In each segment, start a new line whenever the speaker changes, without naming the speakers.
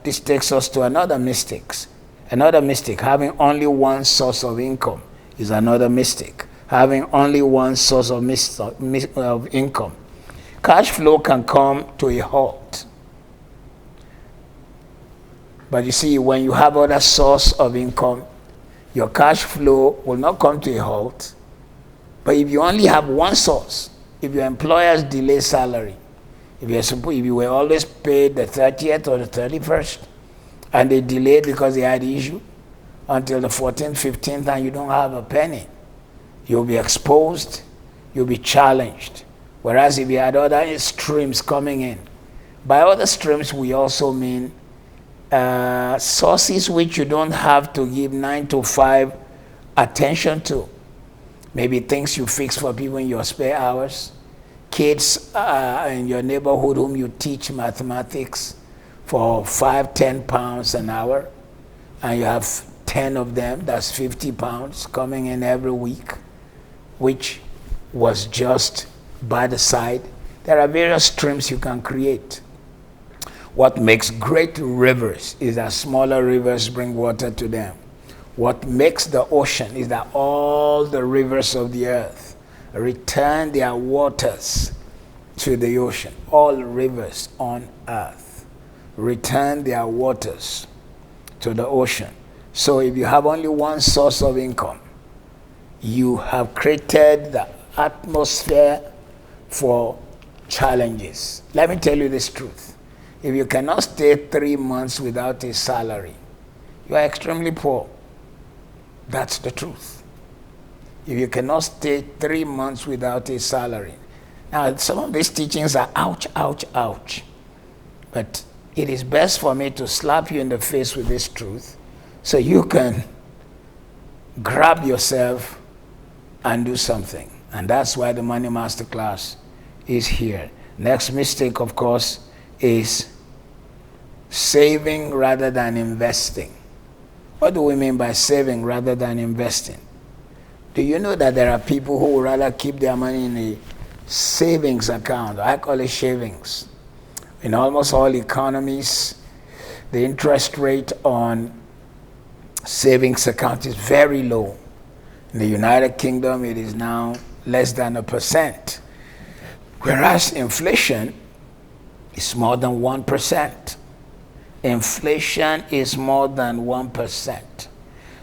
this takes us to another mistake. Another mistake, having only one source of income is another mistake. Having only one source of income. Cash flow can come to a halt. But you see, when you have other source of income, your cash flow will not come to a halt. But if you only have one source, if your employers delay salary, if you were always paid the 30th or the 31st, and they delayed because they had issue until the 14th, 15th, and you don't have a penny, you'll be exposed, you'll be challenged. Whereas if you had other streams coming in, by other streams we also mean sources which you don't have to give 9 to 5 attention to. Maybe things you fix for people in your spare hours, kids in your neighborhood whom you teach mathematics for 5-10 pounds an hour, and you have 10 of them, that's 50 pounds coming in every week, which was just by the side. There are various streams you can create. What makes great rivers is that smaller rivers bring water to them. What makes the ocean is that all the rivers of the earth return their waters to the ocean. All rivers on earth return their waters to the ocean. So if you have only one source of income, you have created the atmosphere for challenges. Let me tell you this truth. If you cannot stay 3 months without a salary, you are extremely poor. That's the truth. If you cannot stay 3 months without a salary. Now, some of these teachings are ouch, ouch, ouch. But it is best for me to slap you in the face with this truth so you can grab yourself and do something. And that's why the Money Masterclass is here. Next mistake, of course, is saving rather than investing. What do we mean by saving rather than investing? Do you know that there are people who would rather keep their money in a savings account? I call it shavings. In almost all economies, the interest rate on savings account is very low. In the United Kingdom, it is now less than 1%, whereas inflation is more than 1%. Inflation is more than 1%.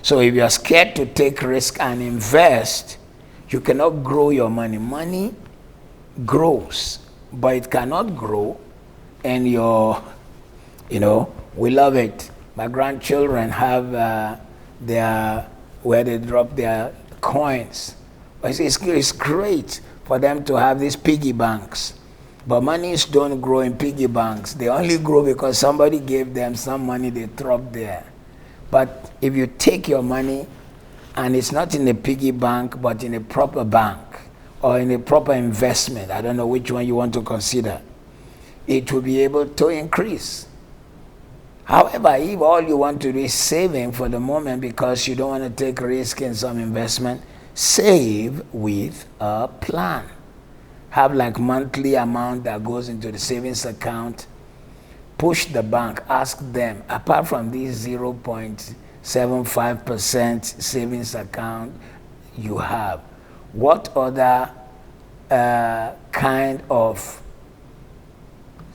So if you are scared to take risk and invest, you cannot grow your money. Money grows, but it cannot grow in your, we love it. My grandchildren have where they drop their coins. It's great for them to have these piggy banks. But monies don't grow in piggy banks. They only grow because somebody gave them some money they dropped there. But if you take your money and it's not in a piggy bank, but in a proper bank or in a proper investment, I don't know which one you want to consider, it will be able to increase. However, if all you want to do is saving for the moment because you don't want to take risk in some investment, save with a plan. Have like monthly amount that goes into the savings account. Push the bank, ask them, apart from this 0.75% savings account you have, what other kind of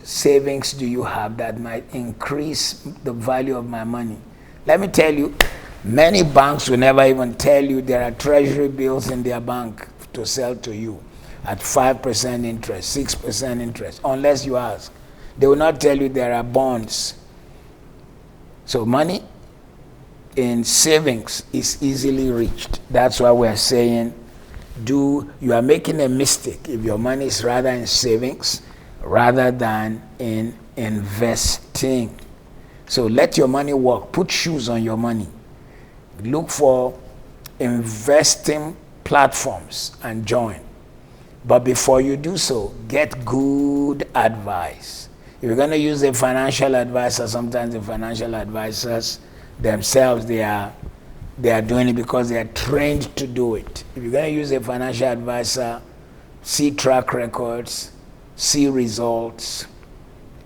savings do you have that might increase the value of my money? Let me tell you, many banks will never even tell you there are treasury bills in their bank to sell to you at 5% interest, 6% interest, unless you ask. They will not tell you there are bonds. So money in savings is easily reached. That's why we're saying you are making a mistake if your money is rather in savings rather than in investing. So let your money work. Put shoes on your money. Look for investing platforms and join. But before you do so, get good advice. If you're going to use a financial advisor, sometimes the financial advisors themselves, they are doing it because they are trained to do it. If you're going to use a financial advisor, see track records, see results,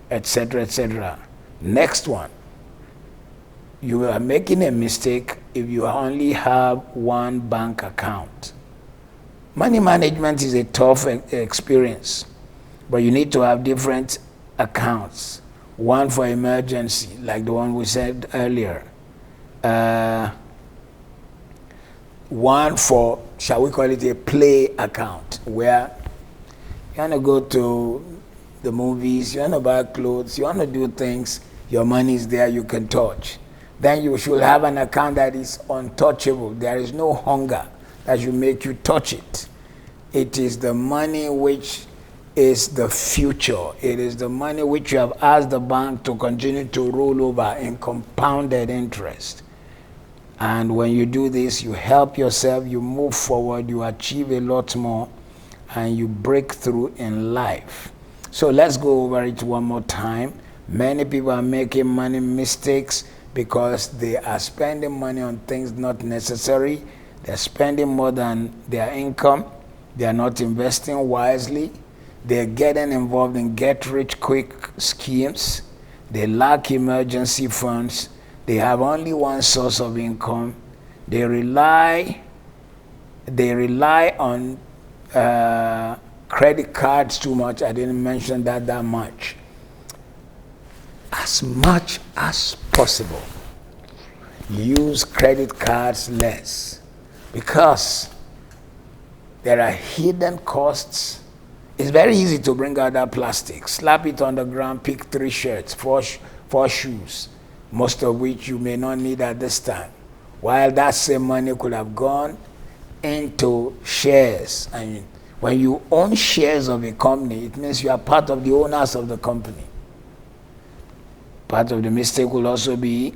etc., etc. Next one, you are making a mistake if you only have one bank account. Money management is a tough experience, but you need to have different accounts. One for emergency, like the one we said earlier. One for, shall we call it a play account, where you want to go to the movies, you want to buy clothes, you want to do things, your money is there, you can touch. Then you should have an account that is untouchable. There is no hunger that should make you touch it. It is the money which is the future. It is the money which you have asked the bank to continue to roll over in compounded interest. And when you do this, you help yourself, you move forward, you achieve a lot more, and you break through in life. So let's go over it one more time. Many people are making money mistakes because they are spending money on things not necessary. They're spending more than their income. They are not investing wisely. They're getting involved in get-rich-quick schemes. They lack emergency funds. They have only one source of income. They rely on credit cards too much. I didn't mention that much. As much as possible, use credit cards less, because there are hidden costs. It's very easy to bring out that plastic, slap it on the ground, pick 3 shirts, 4 shoes, most of which you may not need at this time, while that same money could have gone into shares. And when you own shares of a company, it means you are part of the owners of the company. Part of the mistake will also be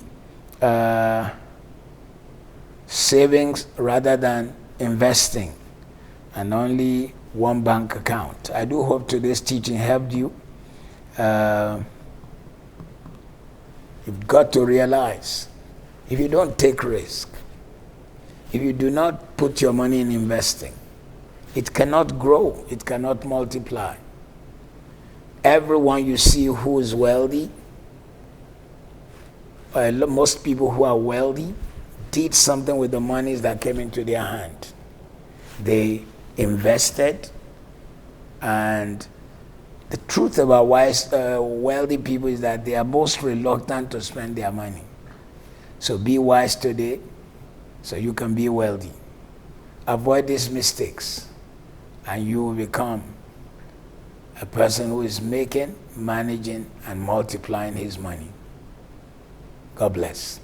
savings rather than investing, and only one bank account. I do hope today's teaching helped you. You've got to realize, if you don't take risk, if you do not put your money in investing, it cannot grow, it cannot multiply. Everyone you see who is wealthy, most people who are wealthy, did something with the monies that came into their hand. They invested, and the truth about wealthy people is that they are most reluctant to spend their money. So be wise today so you can be wealthy. Avoid these mistakes, and you will become a person who is making, managing, and multiplying his money. God bless.